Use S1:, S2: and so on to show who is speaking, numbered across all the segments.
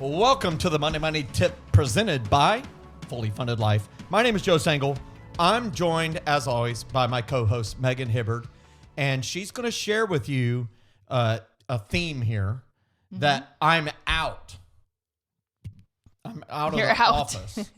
S1: Welcome to the Monday Money Tip presented by Fully Funded Life. My name is Joe Sangle. I'm joined, as always, by my co-host, Megan Hibbard, and she's going to share with you a theme here that I'm out. I'm out of the office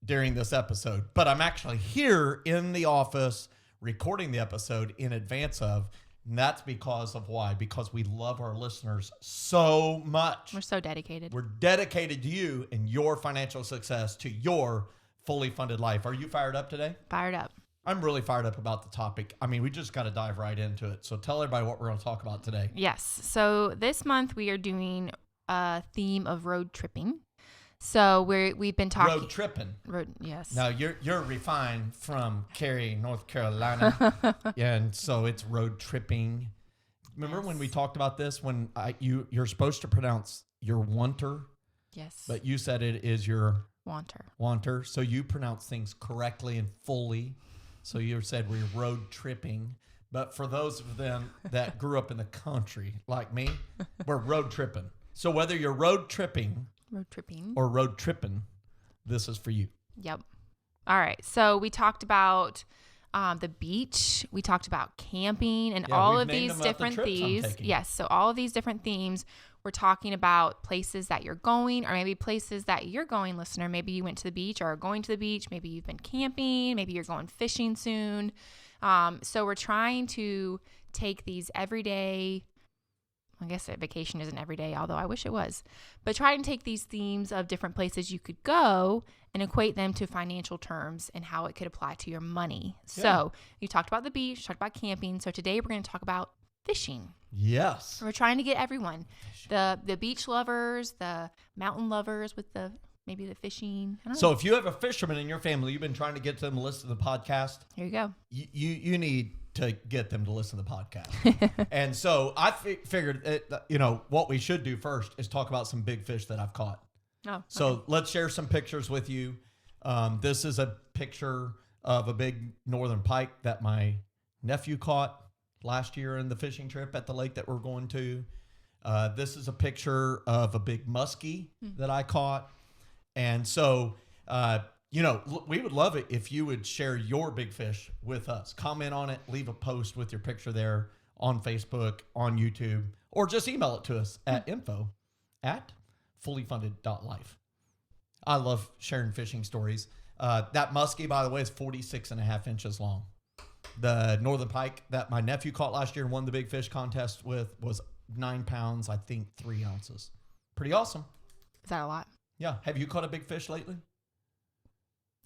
S1: during this episode, but I'm actually here in the office recording the episode in advance of. And that's because of why? Because we love our listeners so much.
S2: We're so dedicated.
S1: We're dedicated to you and your financial success, to your fully funded life. Are you fired up today?
S2: Fired up.
S1: I'm really fired up about the topic. I mean, we just got to dive right into it. So tell everybody what we're going to talk about today.
S2: Yes. So this month we are doing a theme of road tripping. So we've been talking
S1: Road tripping.
S2: Yes.
S1: Now you're refined from Cary, North Carolina, and so it's road tripping. Remember when we talked about this? When you're supposed to pronounce your wanter,
S2: yes,
S1: but you said it is your
S2: wanter.
S1: So you pronounce things correctly and fully. So you said we're road tripping. But for those of them that grew up in the country like me, we're road tripping. So whether you're road tripping or road tripping, this is for you.
S2: Yep. All right. So we talked about the beach. We talked about camping and all of these different themes. Yes. So all of these different themes. We're talking about places that you're going, or maybe places that you're going, listener. Maybe you went to the beach or are going to the beach. Maybe you've been camping. Maybe you're going fishing soon. So we're trying to take these everyday, I guess vacation isn't every day, although I wish it was. But try and take these themes of different places you could go and equate them to financial terms and how it could apply to your money. Yeah. So you talked about the beach, talked about camping. So today we're going to talk about fishing.
S1: Yes.
S2: We're trying to get everyone, the beach lovers, the mountain lovers with maybe the fishing. I don't know.
S1: If you have a fisherman in your family, you've been trying to get them to listen to the podcast.
S2: Here you go.
S1: You need to get them to listen to the podcast. And so I figured, what we should do first is talk about some big fish that I've caught.
S2: Oh, okay.
S1: So let's share some pictures with you. This is a picture of a big northern pike that my nephew caught last year in the fishing trip at the lake that we're going to. This is a picture of a big muskie that I caught. And so, we would love it if you would share your big fish with us. Comment on it, leave a post with your picture there on Facebook, on YouTube, or just email it to us at info@fullyfunded.life. I love sharing fishing stories. That muskie, by the way, is 46.5 inches long. The northern pike that my nephew caught last year and won the big fish contest with was 9 pounds, I think 3 ounces. Pretty awesome.
S2: Is that a lot?
S1: Yeah. Have you caught a big fish lately?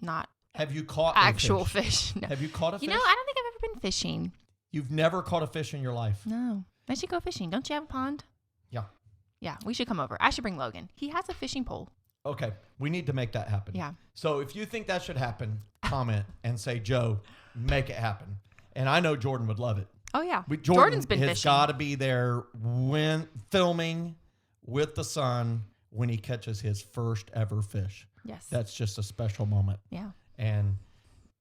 S2: Not.
S1: Have you caught
S2: actual fish? No.
S1: Have you caught a fish?
S2: I don't think I've ever been fishing.
S1: You've never caught a fish in your life?
S2: No. I should go fishing. Don't you have a pond?
S1: Yeah.
S2: Yeah, we should come over. I should bring Logan. He has a fishing pole.
S1: Okay. We need to make that happen.
S2: Yeah.
S1: So if you think that should happen, comment and say, Joe, make it happen. And I know Jordan would love it.
S2: Oh, yeah.
S1: Jordan's
S2: been fishing.
S1: He's got to be there when filming with the son when he catches his first ever fish.
S2: Yes.
S1: That's just a special moment.
S2: Yeah.
S1: And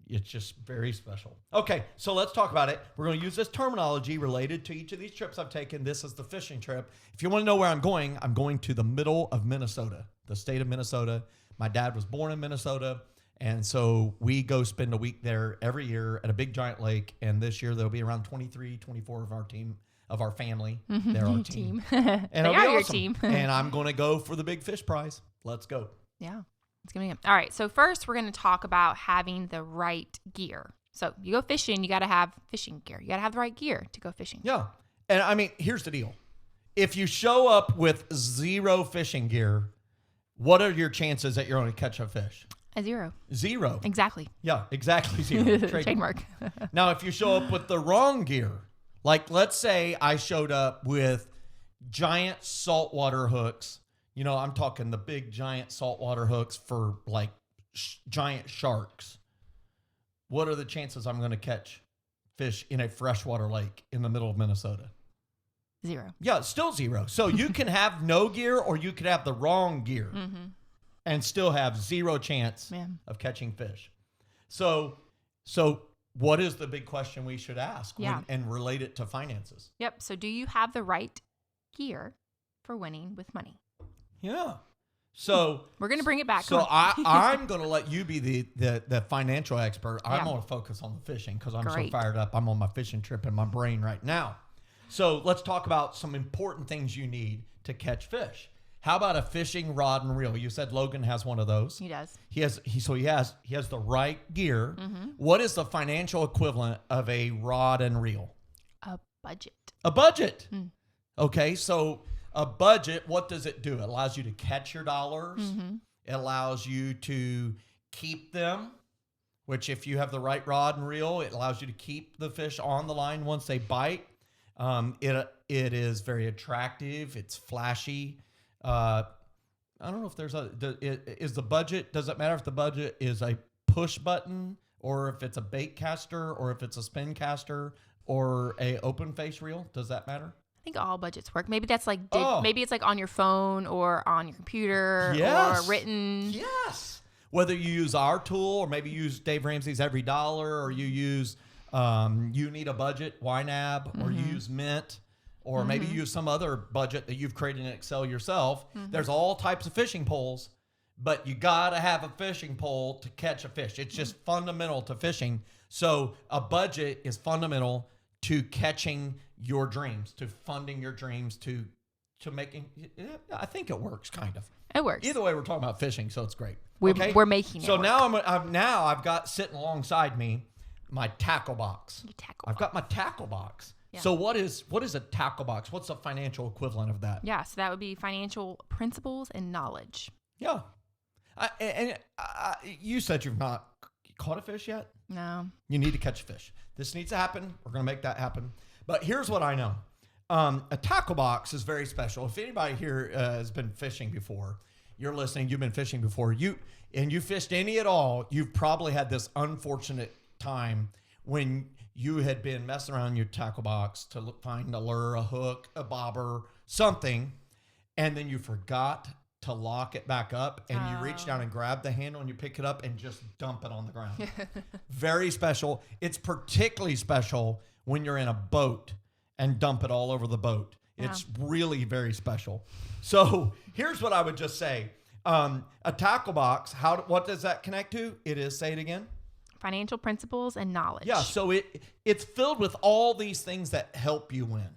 S1: it's just very special. Okay, so let's talk about it. We're going to use this terminology related to each of these trips I've taken. This is the fishing trip. If you want to know where I'm going to the middle of Minnesota, the state of Minnesota. My dad was born in Minnesota, and so we go spend a week there every year at a big giant lake. And this year there'll be around 23, 24 of our team, of our family. They're our team. And
S2: they are your team.
S1: And I'm going to go for the big fish prize. Let's go.
S2: Yeah. It's gonna be good. All right. So first we're going to talk about having the right gear. So you go fishing, you got to have fishing gear. You got to have the right gear to go fishing.
S1: Yeah. And I mean, here's the deal. If you show up with zero fishing gear, what are your chances that you're going to catch a fish?
S2: A zero.
S1: Zero.
S2: Exactly.
S1: Yeah, exactly zero.
S2: Trademark.
S1: Now, if you show up with the wrong gear, like let's say I showed up with giant saltwater hooks. I'm talking the big giant saltwater hooks for like giant sharks. What are the chances I'm going to catch fish in a freshwater lake in the middle of Minnesota?
S2: Zero.
S1: Yeah, still zero. So you can have no gear or you could have the wrong gear and still have zero chance of catching fish. So what is the big question we should ask and relate it to finances?
S2: Yep. So do you have the right gear for winning with money?
S1: Yeah. So
S2: we're going to bring it back.
S1: So I'm going to let you be the financial expert. I'm
S2: Yeah.
S1: going to focus on the fishing because I'm
S2: Great.
S1: so fired up. I'm on my fishing trip in my brain right now. So let's talk about some important things you need to catch fish. How about a fishing rod and reel? You said Logan has one of those.
S2: He does.
S1: He has the right gear. Mm-hmm. What is the financial equivalent of a rod and reel?
S2: A budget.
S1: A budget. Okay, so a budget, what does it do? It allows you to catch your dollars. Mm-hmm. It allows you to keep them, which if you have the right rod and reel, it allows you to keep the fish on the line once they bite. It is very attractive. It's flashy. I don't know if there's is the budget, does it matter if the budget is a push button or if it's a bait caster or if it's a spin caster or a open face reel? Does that matter?
S2: I think all budgets work. Maybe that's like, maybe it's like on your phone or on your computer or written.
S1: Yes. Whether you use our tool or maybe use Dave Ramsey's Every Dollar or you use, You Need a Budget, YNAB, or you use Mint. Or maybe you use some other budget that you've created in Excel yourself. There's all types of fishing poles, but you got to have a fishing pole to catch a fish. It's just fundamental to fishing. So a budget is fundamental to catching your dreams, to funding your dreams, to making. I think it works, kind of.
S2: It works.
S1: Either way, we're talking about fishing, so it's great.
S2: We're making it.
S1: So
S2: work.
S1: now I've got sitting alongside me my tackle box. I've got my tackle box. Yeah. So what is a tackle box? What's the financial equivalent of that?
S2: Yeah, so that would be financial principles and knowledge.
S1: Yeah. You said you've not caught a fish yet?
S2: No.
S1: You need to catch a fish. This needs to happen. We're going to make that happen. But here's what I know. A tackle box is very special. If anybody here has been fishing before, you're listening, you've been fishing before, you fished any at all, you've probably had this unfortunate time when you had been messing around your tackle box to find a lure, a hook, a bobber, something, and then you forgot to lock it back up, and you reach down and grab the handle and you pick it up and just dump it on the ground. Very special. It's particularly special when you're in a boat and dump it all over the boat. Yeah. It's really very special. So here's what I would just say. A tackle box, what does that connect to? It is, say it again.
S2: Financial principles and knowledge.
S1: Yeah, so it's filled with all these things that help you win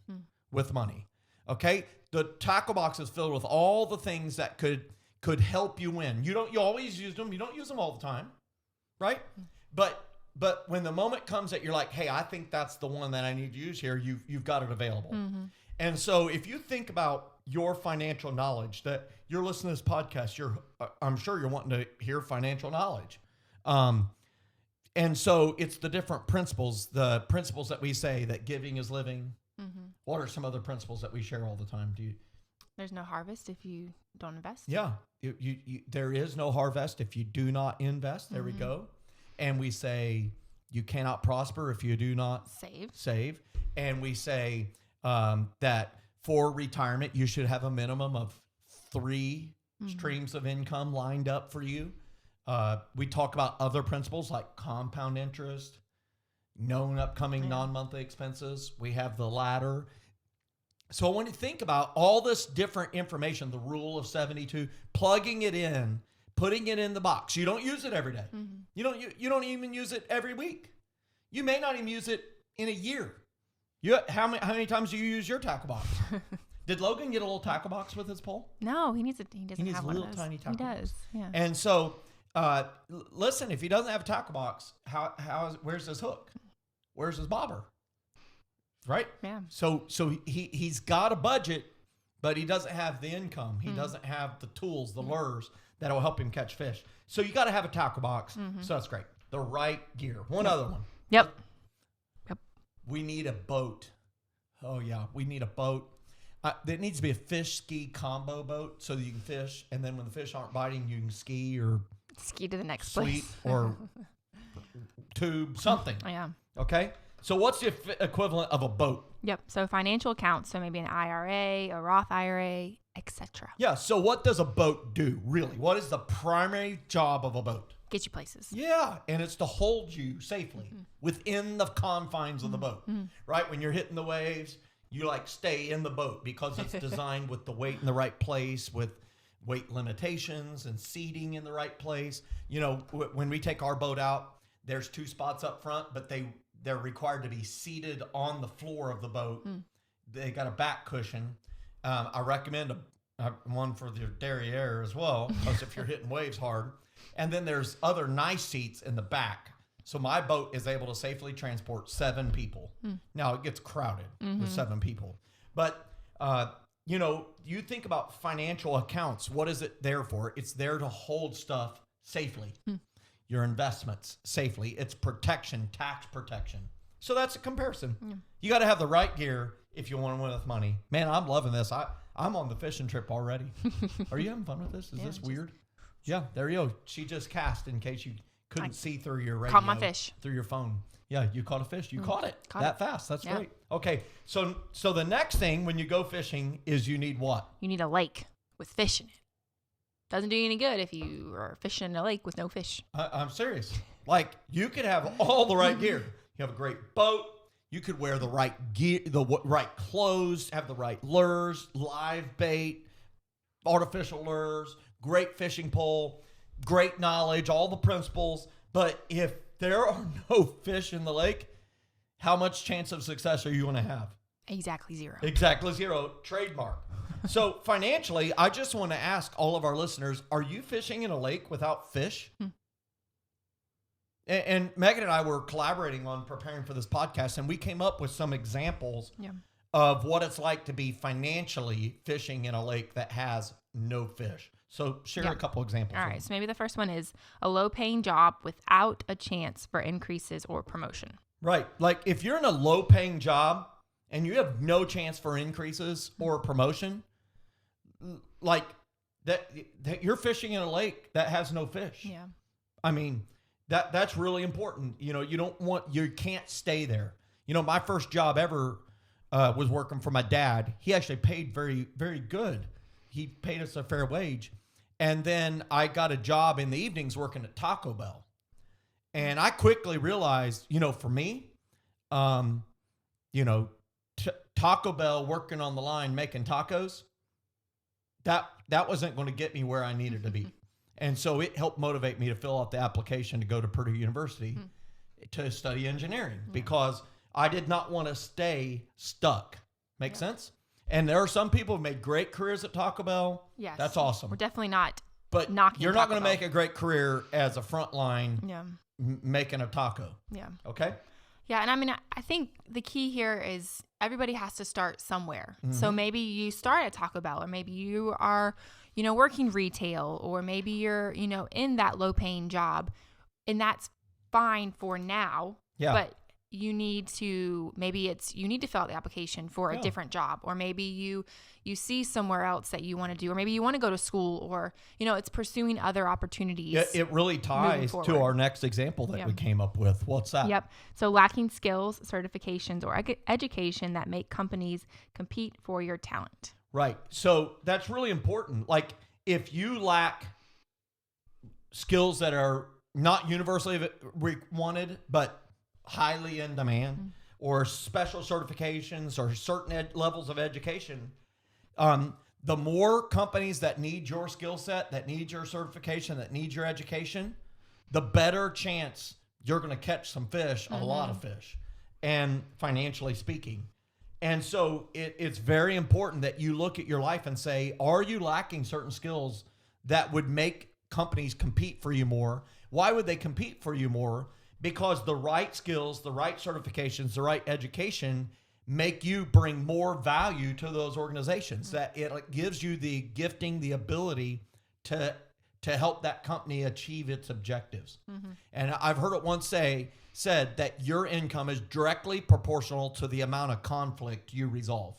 S1: with money. Okay? The tackle box is filled with all the things that could help you win. You always use them. You don't use them all the time, right? But when the moment comes that you're like, hey, I think that's the one that I need to use here, you've got it available. Mm-hmm. And so if you think about your financial knowledge, that you're listening to this podcast, I'm sure you're wanting to hear financial knowledge. And so it's the different principles, the principles that we say that giving is living. Mm-hmm. What are some other principles that we share all the time?
S2: There's no harvest if you don't invest.
S1: Yeah. There is no harvest if you do not invest. There we go. And we say you cannot prosper if you do not save. And we say that for retirement, you should have a minimum of 3 streams of income lined up for you. We talk about other principles like compound interest, known upcoming non-monthly expenses. We have the ladder. So when you think about all this different information, the rule of 72, plugging it in, putting it in the box. You don't use it every day. Mm-hmm. You don't even use it every week. You may not even use it in a year. How many times do you use your tackle box? Did Logan get a little tackle box with his pole?
S2: No, he doesn't have one of those.
S1: Little tiny tackle box.
S2: He does, yeah.
S1: And so, listen, if he doesn't have a tackle box, where's his hook? Where's his bobber? Right?
S2: Yeah.
S1: So he's got a budget, but he doesn't have the income. He doesn't have the tools, the lures that will help him catch fish. So you got to have a tackle box. So that's great. The right gear. One other one.
S2: Yep.
S1: We need a boat. Oh yeah, we need a boat. There needs to be a fish ski combo boat so that you can fish, and then when the fish aren't biting, you can ski or
S2: ski to the next
S1: sleep
S2: place
S1: or tube something.
S2: Yeah.
S1: Okay. So what's the equivalent of a boat?
S2: Yep. So financial accounts. So maybe an IRA, a Roth IRA, etc.
S1: Yeah. So what does a boat do, really? What is the primary job of a boat?
S2: Get you places.
S1: Yeah. And it's to hold you safely within the confines of the boat, right? When you're hitting the waves, you stay in the boat because it's designed with the weight in the right place, with weight limitations and seating in the right place. You know, when we take our boat out, there's 2 spots up front, but they're required to be seated on the floor of the boat. They got a back cushion. I recommend one for the derriere as well, because if you're hitting waves hard. And then there's other nice seats in the back. So my boat is able to safely transport 7 people. Now it gets crowded with 7 people. But, you know, you think about financial accounts. What is it there for? It's there to hold stuff safely. Your investments safely. It's protection, tax protection. So that's a comparison. You got to have the right gear if you want to win with money. Man, I'm loving this. I'm on the fishing trip already. Are you having fun with this? Is this weird? Yeah, there you go. She just cast in case you couldn't see through your radio.
S2: Caught my fish.
S1: Through your phone. Yeah, you caught a fish. You caught it fast. That's great. Okay, so the next thing when you go fishing is you need what?
S2: You need a lake with fish in it. Doesn't do you any good if you are fishing in a lake with no fish.
S1: I'm serious. Like, you could have all the right gear. You have a great boat. You could wear the right gear, the right clothes, have the right lures, live bait, artificial lures, great fishing pole, great knowledge, all the principles. But if there are no fish in the lake, how much chance of success are you going to have?
S2: Exactly 0.
S1: Exactly 0. Trademark. So financially, I just want to ask all of our listeners, are you fishing in a lake without fish? And Megan and I were collaborating on preparing for this podcast, and we came up with some examples of what it's like to be financially fishing in a lake that has no fish. So share a couple examples.
S2: All right. So maybe the first one is a low-paying job without a chance for increases or promotion.
S1: Right. Like if you're in a low-paying job and you have no chance for increases or promotion, like that you're fishing in a lake that has no fish.
S2: Yeah.
S1: I mean, that's really important. You know, you can't stay there. You know, my first job ever was working for my dad. He actually paid very, very good. He paid us a fair wage. And then I got a job in the evenings working at Taco Bell. And I quickly realized, you know, for me, you know, Taco Bell working on the line making tacos, that wasn't going to get me where I needed to be. And so it helped motivate me to fill out the application to go to Purdue University to study engineering because I did not want to stay stuck. Make sense? And there are some people who made great careers at Taco Bell.
S2: Yes.
S1: That's awesome.
S2: We're definitely not
S1: but
S2: knocking
S1: you're not going
S2: Taco
S1: to make a great career as a frontline making a taco.
S2: Yeah.
S1: Okay?
S2: Yeah, and I mean, I think the key here is everybody has to start somewhere. So maybe you start at Taco Bell, or maybe you are, you know, working retail, or maybe you're, you know, in that low-paying job, and that's fine for now. Yeah. But you need to fill out the application for a different job, or maybe you see somewhere else that you want to do, or maybe you want to go to school, or, you know, it's pursuing other opportunities. Yeah,
S1: it really ties to our next example that we came up with. What's that?
S2: Yep. So lacking skills, certifications, or education that make companies compete for your talent.
S1: Right. So that's really important. Like if you lack skills that are not universally wanted, but highly in demand, or special certifications or certain levels of education, the more companies that need your skill set, that need your certification, that need your education, the better chance you're going to catch some fish, a lot of fish, and financially speaking. And so it's very important that you look at your life and say, are you lacking certain skills that would make companies compete for you more? Why would they compete for you more? Because the right skills, the right certifications, the right education make you bring more value to those organizations. That it gives you the gifting, the ability to help that company achieve its objectives. And I've heard it once said that your income is directly proportional to the amount of conflict you resolve.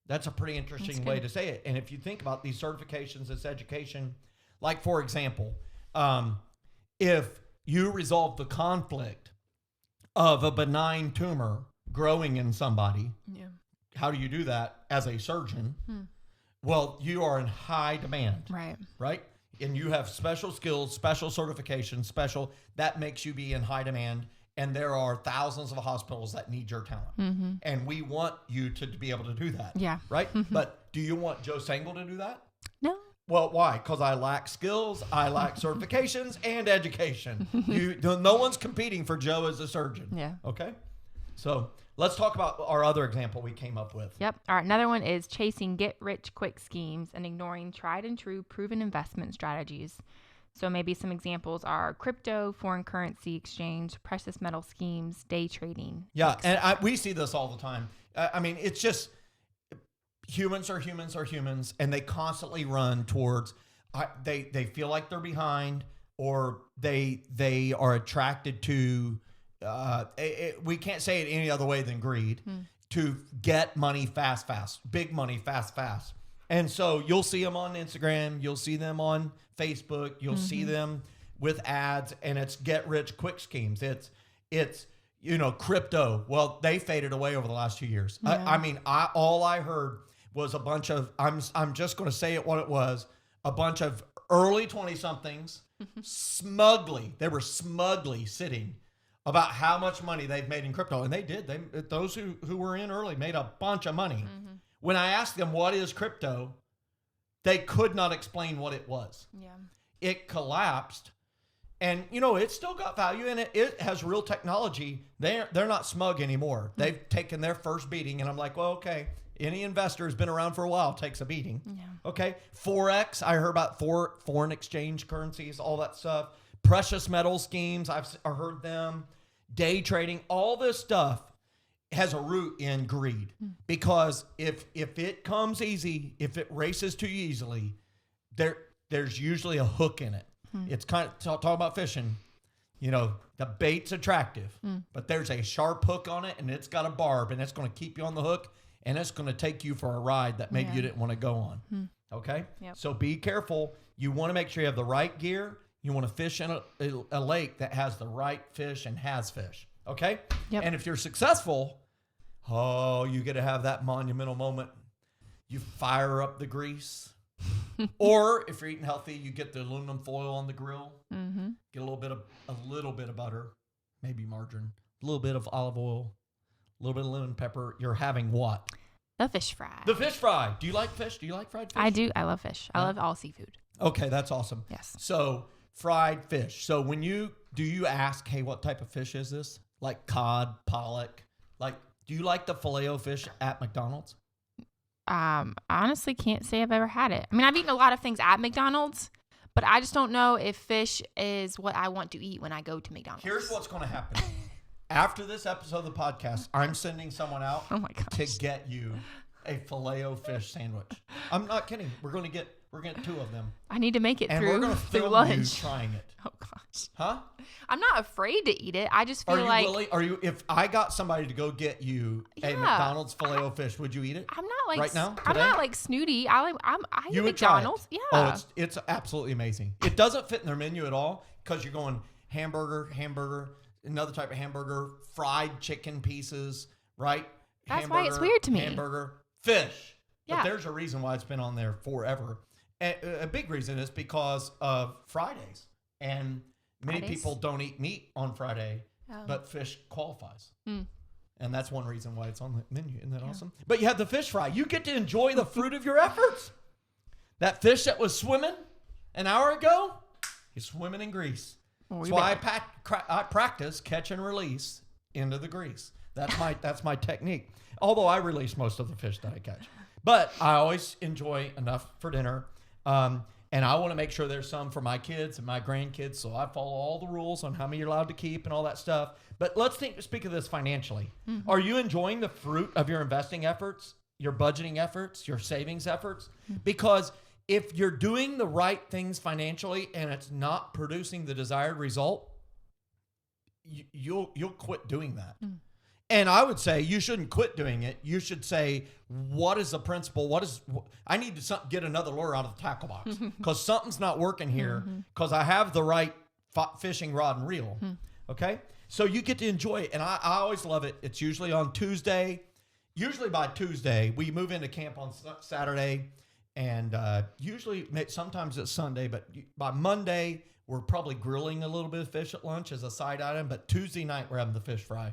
S1: That's a pretty interesting way to say it. And if you think about these certifications, this education, like for example, if you resolve the conflict of a benign tumor growing in somebody, how do you do that as a surgeon? Well, you are in high demand. Right? And you have special skills, special certifications, that makes you be in high demand. And there are thousands of hospitals that need your talent. And we want you to be able to do that.
S2: Yeah.
S1: Right? But do you want Joe Sangle to do that?
S2: No.
S1: Well, why? Because I lack skills, I lack certifications and education. No one's competing for Joe as a surgeon.
S2: Yeah.
S1: Okay? So let's talk about our other example we came up with.
S2: Yep. All right. Another one is chasing get-rich-quick schemes and ignoring tried and true proven investment strategies. So maybe some examples are crypto, foreign currency exchange, precious metal schemes, day trading.
S1: Yeah, and we see this all the time. I mean, it's just humans are humans, and they constantly run towards, they feel like they're behind, or they are attracted to, we can't say it any other way than greed, to get money fast, big money fast. And so you'll see them on Instagram, you'll see them on Facebook, you'll see them with ads, and it's get rich quick schemes. It's crypto. Well, they faded away over the last 2 years. Yeah. All I heard was a bunch of, I'm just going to say it what it was, a bunch of early 20-somethings they were smugly sitting about how much money they've made in crypto. And they did. Those who were in early made a bunch of money. Mm-hmm. When I asked them, what is crypto? They could not explain what it was. Yeah. It collapsed. And, it's still got value, and it has real technology. They're not smug anymore. Mm-hmm. They've taken their first beating, and I'm like, well, okay. Any investor who's been around for a while takes a beating. Yeah. Okay. Forex, I heard about foreign exchange currencies, all that stuff. Precious metal schemes, I've heard them. Day trading, all this stuff has a root in greed. Because if it comes easy, if it races too easily, there's usually a hook in it. It's kind of talking about fishing. The bait's attractive, but there's a sharp hook on it, and it's got a barb, and it's going to keep you on the hook, and it's going to take you for a ride that maybe you didn't want to go on. Okay? Yep. So be careful. You want to make sure you have the right gear. You want to fish in a lake that has the right fish and has fish. Okay? Yep. And if you're successful, you get to have that monumental moment. You fire up the grease. Or if you're eating healthy, you get the aluminum foil on the grill. Mm-hmm. Get a little bit of butter, maybe margarine, a little bit of olive oil, a little bit of lemon pepper. You're having what?
S2: The fish fry.
S1: The fish fry. Do you like fish? Do you like fried fish?
S2: I do. I love fish. I love all seafood.
S1: Okay, that's awesome.
S2: Yes.
S1: So fried fish. So do you ask, hey, what type of fish is this? Like cod, pollock? Like, do you like the Filet-O-Fish at McDonald's?
S2: Honestly can't say I've ever had it. I mean, I've eaten a lot of things at McDonald's, but I just don't know if fish is what I want to eat when I go to McDonald's.
S1: Here's what's going to happen. After this episode of the podcast, I'm sending someone out to get you a Filet-O-Fish sandwich. I'm not kidding. We're going to get 2 of them.
S2: I need to make it
S1: and
S2: through,
S1: we're going to film
S2: lunch.
S1: You trying it.
S2: Oh gosh.
S1: Huh?
S2: I'm not afraid to eat it. I just feel like.
S1: Are you? If I got somebody to go get you a McDonald's Filet-O-Fish, would you eat it?
S2: I'm not like
S1: right now.
S2: I'm not like snooty. I eat McDonald's. Yeah.
S1: Oh, it's absolutely amazing. It doesn't fit in their menu at all because you're going hamburger, another type of hamburger, fried chicken pieces, right?
S2: That's why it's weird to me.
S1: Hamburger, fish. Yeah. But there's a reason why it's been on there forever. And a big reason is because of Fridays. And many people don't eat meat on Friday, but fish qualifies. And that's one reason why it's on the menu. Isn't that awesome? But you have the fish fry. You get to enjoy the fruit of your efforts. That fish that was swimming an hour ago, he's swimming in grease. That's why I practice catch and release into the grease. That's my technique. Although I release most of the fish that I catch. But I always enjoy enough for dinner. And I want to make sure there's some for my kids and my grandkids. So I follow all the rules on how many you're allowed to keep and all that stuff. But let's speak of this financially. Mm-hmm. Are you enjoying the fruit of your investing efforts, your budgeting efforts, your savings efforts? Mm-hmm. Because if you're doing the right things financially and it's not producing the desired result, you'll quit doing that. Mm-hmm. And I would say you shouldn't quit doing it. You should say, what is the principle? I need to get another lure out of the tackle box because something's not working here because I have the right fishing rod and reel. Okay? So you get to enjoy it. And I always love it. It's usually on Tuesday. Usually by Tuesday, we move into camp on Saturday. And usually, sometimes it's Sunday. But by Monday, we're probably grilling a little bit of fish at lunch as a side item. But Tuesday night, we're having the fish fry.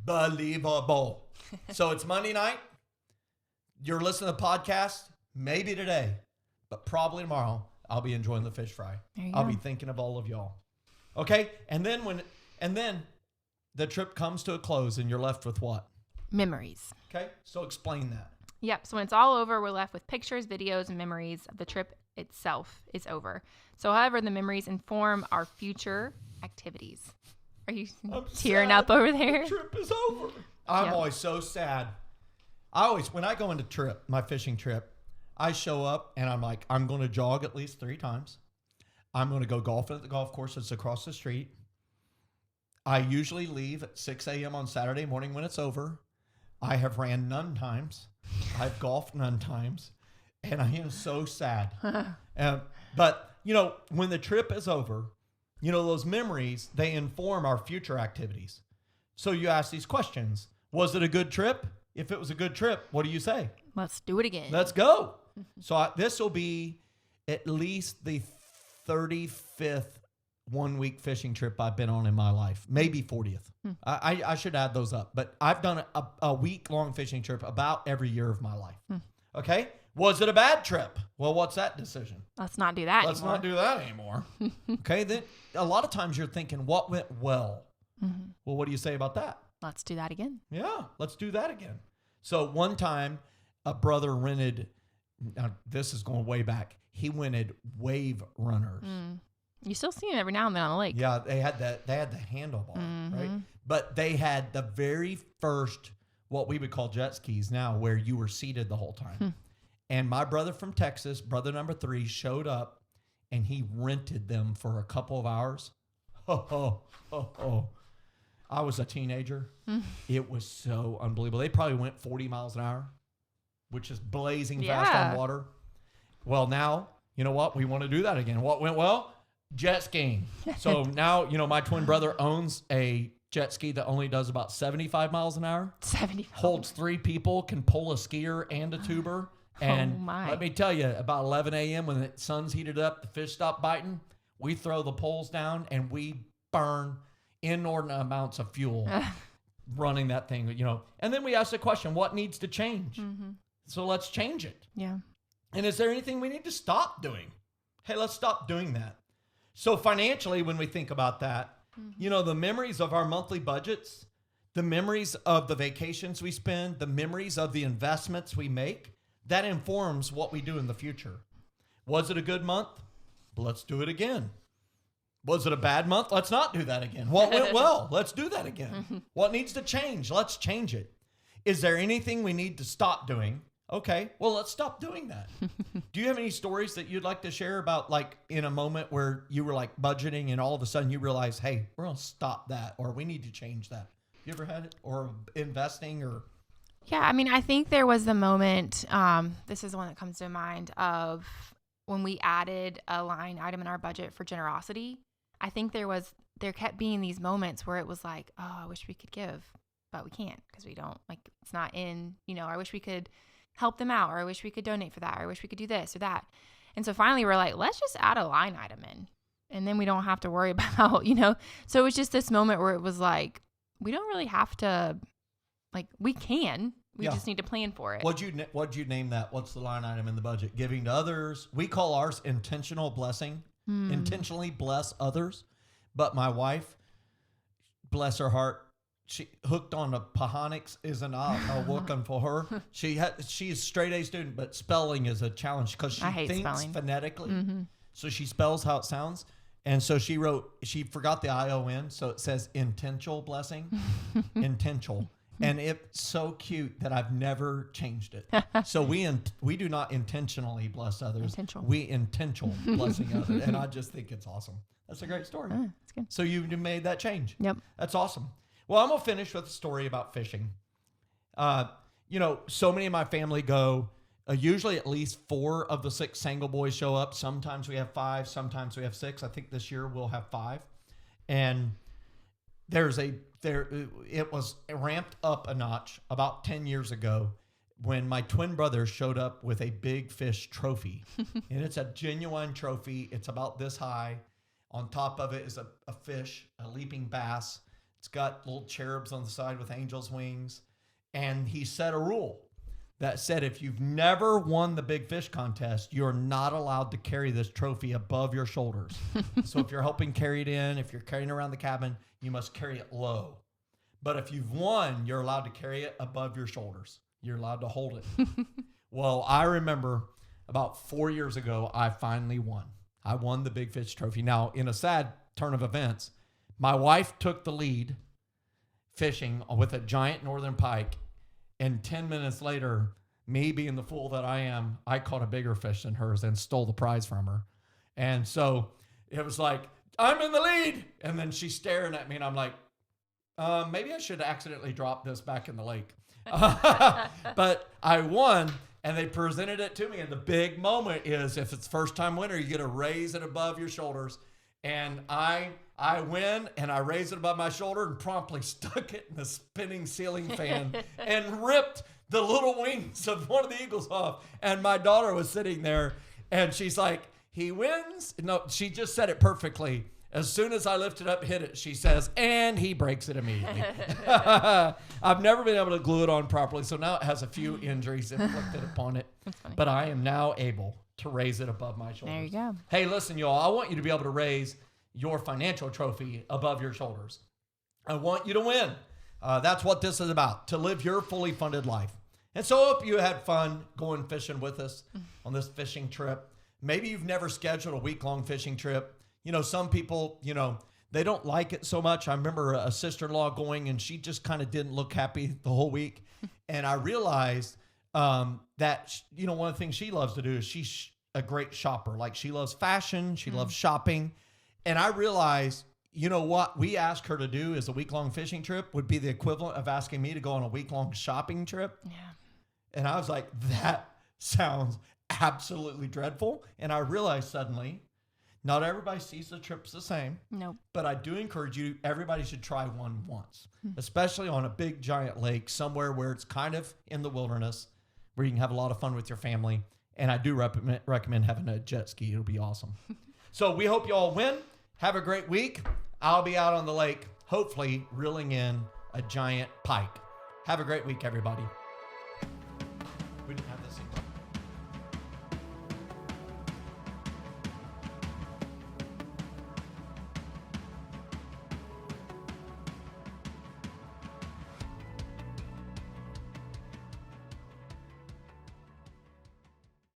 S1: Unbelievable. So it's Monday night. you're listening to the podcast, maybe today, but probably tomorrow, I'll be enjoying the fish fry. I'll be thinking of all of y'all. Okay? And then the trip comes to a close and you're left with what?
S2: Memories.
S1: Okay? So explain that.
S2: Yep. So when it's all over, we're left with pictures, videos, and memories of the trip itself is over. So however, the memories inform our future activities. Are you tearing up over there?
S1: The trip is over. I'm always so sad. When I go into my fishing trip, I show up and I'm like, I'm going to jog at least 3 times. I'm going to go golfing at the golf course that's across the street. I usually leave at 6 a.m. on Saturday morning when it's over. I have ran none times. I've golfed none times. And I am so sad. But, when the trip is over, those memories, they inform our future activities. So you ask these questions. Was it a good trip? If it was a good trip, what do you say?
S2: Let's do it again.
S1: Let's go. So this will be at least the 35th 1-week fishing trip I've been on in my life. Maybe 40th. I should add those up. But I've done a week-long fishing trip about every year of my life. Okay? Was it a bad trip? Well, what's that decision?
S2: Let's not do that
S1: Let's not do that anymore. Okay? Then a lot of times you're thinking, what went well? Well, what do you say about that?
S2: Let's do that again.
S1: Yeah, let's do that again. So one time, a brother rented, now this is going way back, he rented Wave Runners.
S2: You still see them every now and then on the lake.
S1: Yeah, they had the handlebar, right? But they had the very first, what we would call jet skis now, where you were seated the whole time. And my brother from Texas, brother number 3, showed up and he rented them for a couple of hours. I was a teenager. It was so unbelievable. They probably went 40 miles an hour, which is blazing fast on water. Well, now, you know what? We want to do that again. What went well? Jet skiing. So now, my twin brother owns a jet ski that only does about 75 miles an hour. 75. Holds 3 people, can pull a skier and a tuber. And let me tell you, about 11 a.m. when the sun's heated up, the fish stop biting, we throw the poles down and we burn inordinate amounts of fuel running that thing, And then we ask the question, what needs to change? So let's change it.
S2: Yeah.
S1: And is there anything we need to stop doing? Hey, let's stop doing that. So financially, when we think about that, the memories of our monthly budgets, the memories of the vacations we spend, the memories of the investments we make, that informs what we do in the future. Was it a good month? Let's do it again. Was it a bad month? Let's not do that again. What went well? Let's do that again. What needs to change? Let's change it. Is there anything we need to stop doing? Okay, well, let's stop doing that. Do you have any stories that you'd like to share about, like, in a moment where you were, like, budgeting and all of a sudden you realize, hey, we're going to stop that, or we need to change that? You ever had it? Or investing or...
S2: Yeah, I mean, I think there was the moment, this is the one that comes to mind, of when we added a line item in our budget for generosity. I think there kept being these moments where it was like, oh, I wish we could give, but we can't because we don't, like, it's not in, I wish we could help them out, or I wish we could donate for that, or I wish we could do this or that. And so finally we're like, let's just add a line item in, and then we don't have to worry about, So it was just this moment where it was like, we don't really have to, like, we can. We just need to plan for it.
S1: What'd you name that? What's the line item in the budget? Giving to others. We call ours intentional blessing. Intentionally bless others. But my wife, bless her heart, she hooked on the Pahonics is not working for her. She's a straight A student, but spelling is a challenge because she thinks spelling phonetically. So she spells how it sounds. And so she forgot the ION. So it says intentional blessing. Intentional. And it's so cute that I've never changed it. So we do not intentionally bless others. We intentional blessing others. And I just think it's awesome. That's a great story.
S2: That's good.
S1: So you made that change.
S2: Yep.
S1: That's awesome. Well, I'm going to finish with a story about fishing. So many of my family go, usually at least 4 of the 6 Sangle boys show up. Sometimes we have 5, sometimes we have 6. I think this year we'll have 5. And it was ramped up a notch about 10 years ago when my twin brother showed up with a big fish trophy. And it's a genuine trophy. It's about this high. On top of it is a fish, a leaping bass. It's got little cherubs on the side with angels' wings. And he set a rule that said, if you've never won the big fish contest, you're not allowed to carry this trophy above your shoulders. So if you're helping carry it in, if you're carrying around the cabin, you must carry it low. But if you've won, you're allowed to carry it above your shoulders. You're allowed to hold it. Well, I remember about 4 years ago, I finally won. I won the big fish trophy. Now, in a sad turn of events, my wife took the lead fishing with a giant northern pike. And 10 minutes later, me being the fool that I am, I caught a bigger fish than hers and stole the prize from her. And so it was like, I'm in the lead. And then she's staring at me and I'm like, maybe I should accidentally drop this back in the lake. But I won and they presented it to me. And the big moment is if it's first time winner, you get to raise it above your shoulders. And I win and I raised it above my shoulder and promptly stuck it in the spinning ceiling fan and ripped the little wings of one of the eagles off. And my daughter was sitting there and she's like, he wins? No, she just said it perfectly. As soon as I lift it up, hit it, she says, and he breaks it immediately. I've never been able to glue it on properly, so now it has a few injuries inflicted upon it.
S2: That's funny.
S1: But I am now able to raise it above my shoulders.
S2: There you go.
S1: Hey, listen, y'all, I want you to be able to raise your financial trophy above your shoulders. I want you to win. That's what this is about, to live your fully funded life. And so I hope you had fun going fishing with us on this fishing trip. Maybe you've never scheduled a week-long fishing trip. You know, some people, you know, they don't like it so much. I remember a sister-in-law going and she just kind of didn't look happy the whole week. And I realized that, you know, one of the things she loves to do is she's a great shopper. Like she loves fashion. She loves shopping. And I realized, you know, what we asked her to do is a week-long fishing trip would be the equivalent of asking me to go on a week-long shopping trip.
S2: Yeah.
S1: And I was like, that sounds absolutely dreadful. And I realized suddenly, not everybody sees the trips the same.
S2: Nope.
S1: But I do encourage you, everybody should try one once, especially on a big giant lake, somewhere where it's kind of in the wilderness, where you can have a lot of fun with your family. And I do recommend having a jet ski. It'll be awesome. So we hope you all win. Have a great week. I'll be out on the lake, hopefully reeling in a giant pike. Have a great week, everybody. We didn't have this in